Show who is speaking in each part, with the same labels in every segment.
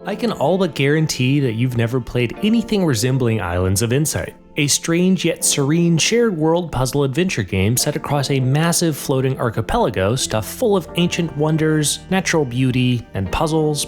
Speaker 1: I can all but guarantee that you've never played anything resembling Islands of Insight, a strange yet serene shared world puzzle adventure game set across a massive floating archipelago stuffed full of ancient wonders, natural beauty, and puzzles,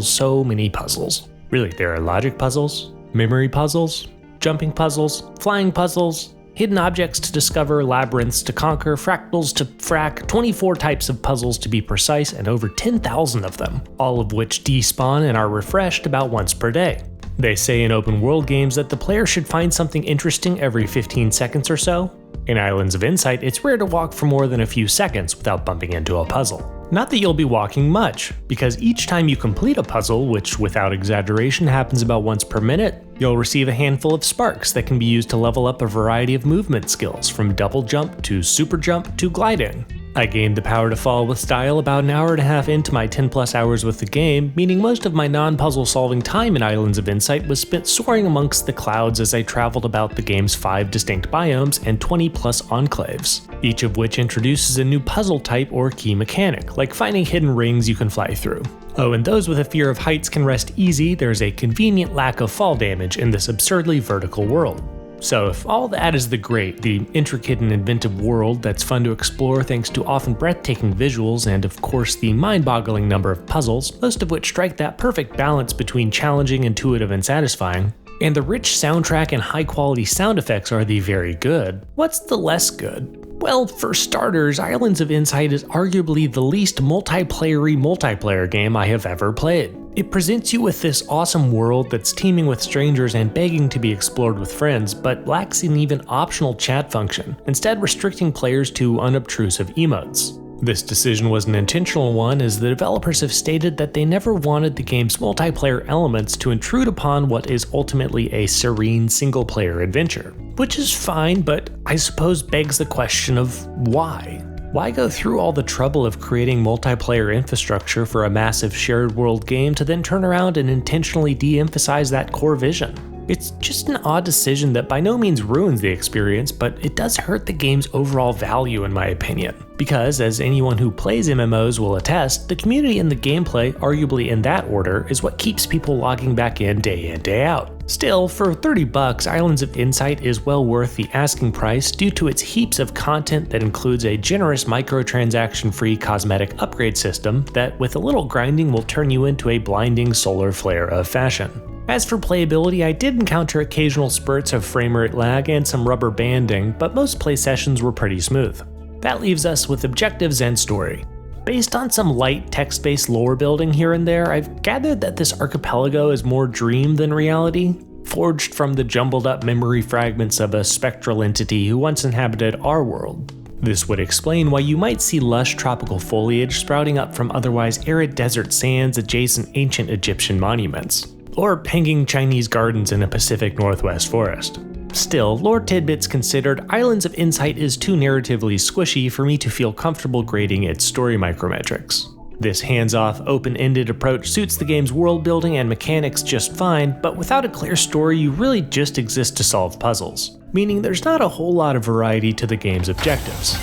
Speaker 1: so many puzzles. Really, there are logic puzzles, memory puzzles, jumping puzzles, flying puzzles, hidden objects to discover, labyrinths to conquer, fractals to frack, 24 types of puzzles to be precise, and over 10,000 of them, all of which despawn and are refreshed about once per day. They say in open world games that the player should find something interesting every 15 seconds or so. In Islands of Insight, it's rare to walk for more than a few seconds without bumping into a puzzle. Not that you'll be walking much, because each time you complete a puzzle, which without exaggeration happens about once per minute, you'll receive a handful of sparks that can be used to level up a variety of movement skills, from double jump to super jump to gliding. I gained the power to fall with style about an hour and a half into my 10 plus hours with the game, meaning most of my non-puzzle solving time in Islands of Insight was spent soaring amongst the clouds as I traveled about the game's 5 distinct biomes and 20 plus enclaves, each of which introduces a new puzzle type or key mechanic, like finding hidden rings you can fly through. Oh, and those with a fear of heights can rest easy. There's a convenient lack of fall damage in this absurdly vertical world. So if all that is the intricate and inventive world that's fun to explore thanks to often breathtaking visuals and of course the mind-boggling number of puzzles, most of which strike that perfect balance between challenging, intuitive, and satisfying, and the rich soundtrack and high-quality sound effects are the very good, what's the less good? Well, for starters, Islands of Insight is arguably the least multiplayer game I have ever played. It presents you with this awesome world that's teeming with strangers and begging to be explored with friends, but lacks an even optional chat function, instead restricting players to unobtrusive emotes. This decision was an intentional one, as the developers have stated that they never wanted the game's multiplayer elements to intrude upon what is ultimately a serene single-player adventure. Which is fine, but I suppose begs the question of why? Why go through all the trouble of creating multiplayer infrastructure for a massive shared world game to then turn around and intentionally de-emphasize that core vision? It's just an odd decision that by no means ruins the experience, but it does hurt the game's overall value in my opinion. Because, as anyone who plays MMOs will attest, the community and the gameplay, arguably in that order, is what keeps people logging back in, day out. Still, for $30, Islands of Insight is well worth the asking price due to its heaps of content that includes a generous microtransaction-free cosmetic upgrade system that, with a little grinding, will turn you into a blinding solar flare of fashion. As for playability, I did encounter occasional spurts of framerate lag and some rubber banding, but most play sessions were pretty smooth. That leaves us with objectives and story. Based on some light text-based lore building here and there, I've gathered that this archipelago is more dream than reality, forged from the jumbled up memory fragments of a spectral entity who once inhabited our world. This would explain why you might see lush tropical foliage sprouting up from otherwise arid desert sands adjacent ancient Egyptian monuments, or hanging Chinese gardens in a Pacific Northwest forest. Still, lore tidbits considered, Islands of Insight is too narratively squishy for me to feel comfortable grading its story micrometrics. This hands-off, open-ended approach suits the game's world building and mechanics just fine, but without a clear story you really just exist to solve puzzles, meaning there's not a whole lot of variety to the game's objectives.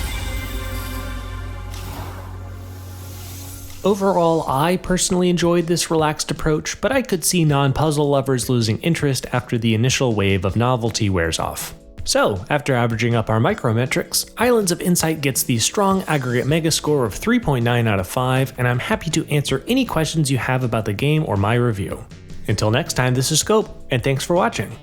Speaker 1: Overall, I personally enjoyed this relaxed approach, but I could see non-puzzle lovers losing interest after the initial wave of novelty wears off. So, after averaging up our micrometrics, Islands of Insight gets the strong aggregate megascore of 3.9 out of 5, and I'm happy to answer any questions you have about the game or my review. Until next time, this is Scope, and thanks for watching.